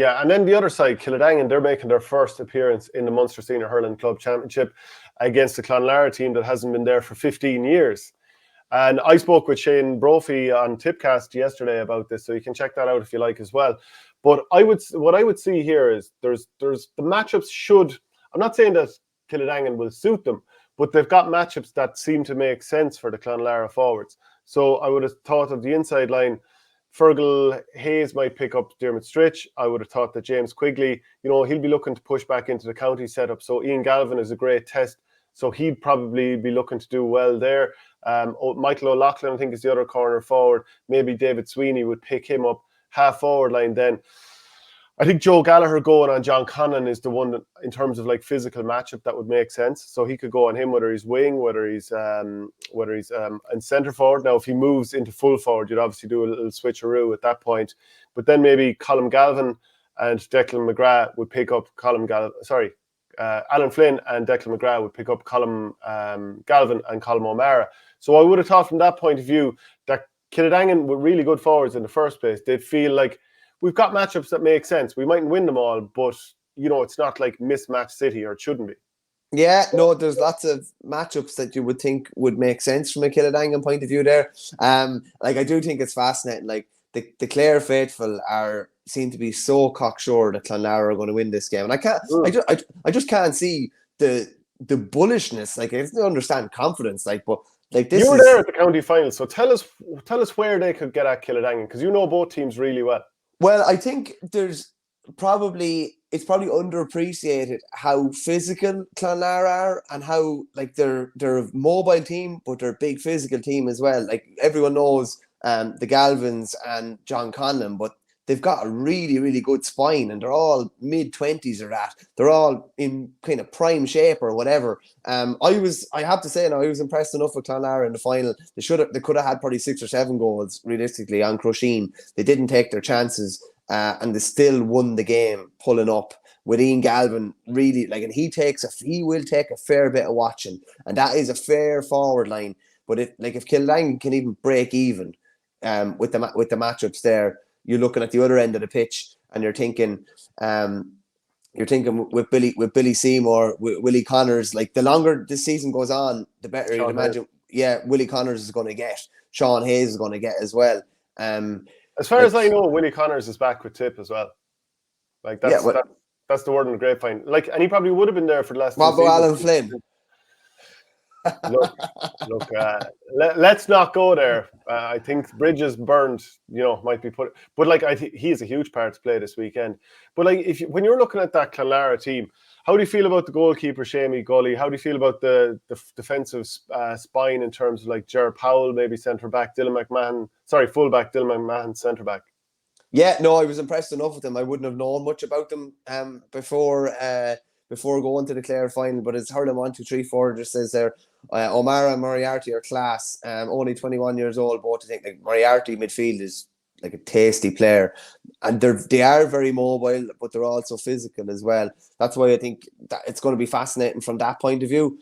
Yeah, and then the other side, Kiladangan, they're making their first appearance in the Munster Senior Hurling Club Championship against the Clonlara team that hasn't been there for 15 years. And I spoke with Shane Brophy on Tipcast yesterday about this, so you can check that out if you like as well. But what I would see here is there's the matchups should, I'm not saying that Kiladangan will suit them, but they've got matchups that seem to make sense for the Clonlara forwards. So I would have thought of the inside line, Fergal Hayes might pick up Dermot Stritch. I would have thought that James Quigley, he'll be looking to push back into the county setup. So Ian Galvin is a great test. So he'd probably be looking to do well there. Michael O'Loughlin, I think, is the other corner forward. Maybe David Sweeney would pick him up half forward line then. I think Joe Gallagher going on John Connon is the one that, in terms of like physical matchup, that would make sense. So he could go on him, whether he's wing, whether he's in centre forward. Now, if he moves into full forward, you'd obviously do a little switcheroo at that point. But then maybe Colm Galvin and Declan McGrath would pick up Alan Flynn and Declan McGrath would pick up Colm Galvin and Colm O'Mara. So I would have thought from that point of view that Kiladangan with really good forwards in the first place, they'd feel like we've got matchups that make sense. We mightn't win them all, but, it's not like mismatched City, or it shouldn't be. Yeah, no, there's lots of matchups that you would think would make sense from a Kiladangan point of view there. I do think it's fascinating. Like, the Clare faithful seem to be so cocksure that Clonlara are going to win this game. And I just can't see the bullishness. Like, I don't understand confidence. But this you were there at the county final, so tell us where they could get at Kiladangan, because you know both teams really well. Well, I think it's probably underappreciated how physical Clonlara are, and how they're a mobile team, but they're a big physical team as well. Like, everyone knows the Galvins and John Conlon, but they've got a really, really good spine, and they're all mid-20s or that. They're all in kind of prime shape or whatever. I have to say now, I was impressed enough with Clonlara in the final. They could have had probably 6 or 7 goals realistically on Crusheen. They didn't take their chances, and they still won the game, pulling up with Ian Galvin really and he will take a fair bit of watching, and that is a fair forward line. But if Kiladangan can even break even with the matchups there, you're looking at the other end of the pitch, and you're thinking with Billy Seymour, with Willie Connors. Like, the longer this season goes on, the better you'd imagine. Yeah, Willie Connors is going to get. Sean Hayes is going to get as well. As far as I know, Willie Connors is back with Tip as well. That's the word in the grapevine. And he probably would have been there for the last. What about Alan Flynn? Let's not go there. I think bridges burned, might be put. But he has a huge part to play this weekend. But when you're looking at that Clonlara team, how do you feel about the goalkeeper 𝘱𝘁𝘁? How do you feel about the defensive spine in terms of Ger Powell, maybe centre back, full back Dylan McMahon, centre back? Yeah, no, I was impressed enough with them. I wouldn't have known much about them before going to the Clare final, but it's Hurling 1, 2, 3, 4 just says there. O'Mara and Moriarty are class. Only 21 years old, both. I think Moriarty midfield is a tasty player, and they are very mobile, but they're also physical as well. That's why I think that it's going to be fascinating from that point of view.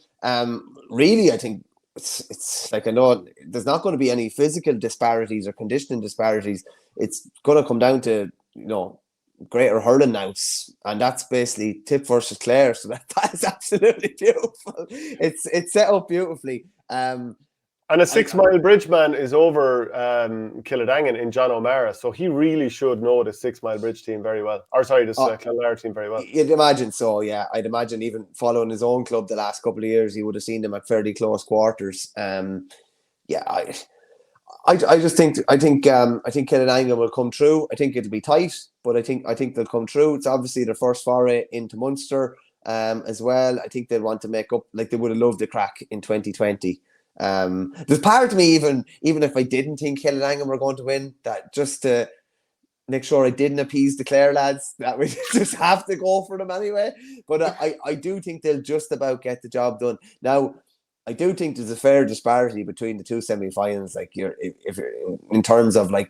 Really, I think it's I know there's not going to be any physical disparities or conditioning disparities. It's going to come down to greater hurling now, and that's basically Tip versus Clare. So that is absolutely beautiful. It's set up beautifully. And a 6 Mile Bridge man is over Kiladangan in John O'Mara, so he really should know the 6 Mile Bridge team very well. Clonlara team very well. You'd imagine so, yeah. I'd imagine even following his own club the last couple of years, he would have seen them at fairly close quarters. I think Kiladangan will come through. I think it'll be tight, but I think they'll come through. It's obviously their first foray into Munster as well. I think they'll want to make up, they would have loved the crack in 2020. There's part of me, even if I didn't think Kiladangan were going to win, that just to make sure I didn't appease the Clare lads, that we just have to go for them anyway. But I do think they'll just about get the job done. Now, I do think there's a fair disparity between the two semi-finals. If in terms of I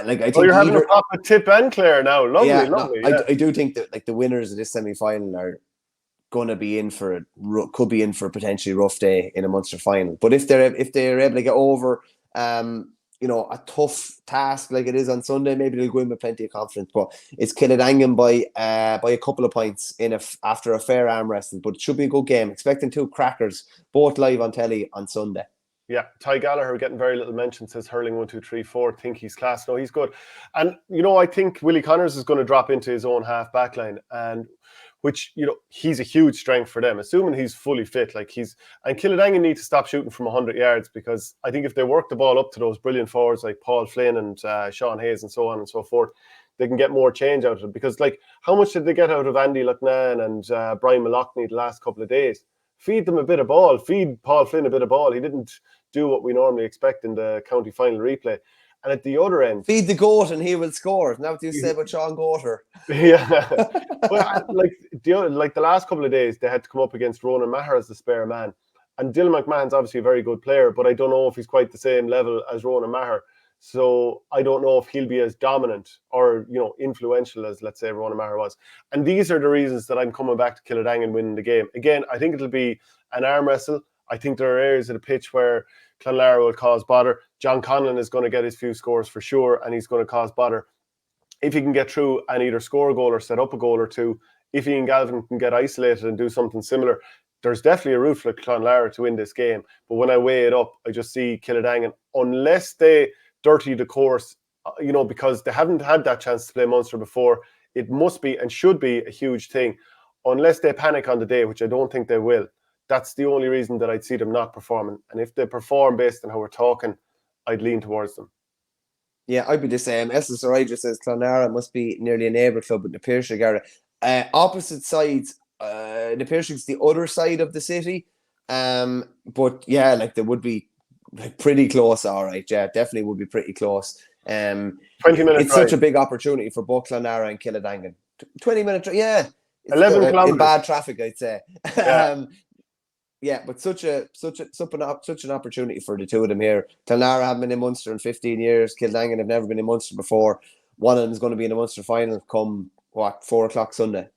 think you're having a pop with Tip and Clare now. Lovely. I do think that the winners of this semi-final are going to be could be in for a potentially rough day in a Munster final. But if they're able to get over a tough task like it is on Sunday. Maybe they'll go in with plenty of confidence, but it's Kiladangan by a couple of points after a fair arm wrestle. But it should be a good game. Expecting two crackers, both live on telly on Sunday. Yeah, Ty Gallagher getting very little mention, says hurling 1, 2, 3, 4. Think he's class. No, he's good. And, I think Willie Connors is going to drop into his own half back line, and which, he's a huge strength for them, assuming he's fully fit. And Kiladangan need to stop shooting from 100 yards, because I think if they work the ball up to those brilliant forwards like Paul Flynn and Sean Hayes and so on and so forth, they can get more change out of it. Because, how much did they get out of Andy Lucknan and Brian Mallockney the last couple of days? Feed them a bit of ball. Feed Paul Flynn a bit of ball. He didn't do what we normally expect in the county final replay. And at the other end, feed the goat and he will score. Isn't that what you said about Sean Goater? Yeah. But the last couple of days, they had to come up against Ronan Maher as the spare man. And Dylan McMahon's obviously a very good player, but I don't know if he's quite the same level as Ronan Maher. So I don't know if he'll be as dominant or, influential as, let's say, Ronan Maher was. And these are the reasons that I'm coming back to Kiladangan winning the game. Again, I think it'll be an arm wrestle. I think there are areas of the pitch where Clonlara will cause bother. John Conlon is going to get his few scores for sure, and he's going to cause bother. If he can get through and either score a goal or set up a goal or two, if Ian Galvin can get isolated and do something similar, there's definitely a route for Clonlara to win this game. But when I weigh it up, I just see Kiladangan, unless they dirty the course, because they haven't had that chance to play Munster before, it must be and should be a huge thing. Unless they panic on the day, which I don't think they will. That's the only reason that I'd see them not performing. And if they perform based on how we're talking, I'd lean towards them. Yeah, I'd be the same. SSRI just says Clonlara must be nearly a neighbour club with the 𝘗𝘗. Opposite sides, the 𝘗𝘗's the other side of the city. But yeah, they would be pretty close, all right. Yeah, definitely would be pretty close. 20 minutes. It's such a big opportunity for both Clonlara and Kiladangan. 20 minutes, yeah. 11 kilometers. In bad traffic, I'd say. Yeah. Yeah, but such an opportunity for the two of them here. Clonlara haven't been in Munster in 15 years. Kiladangan have never been in Munster before. One of them is going to be in the Munster final come 4 o'clock Sunday.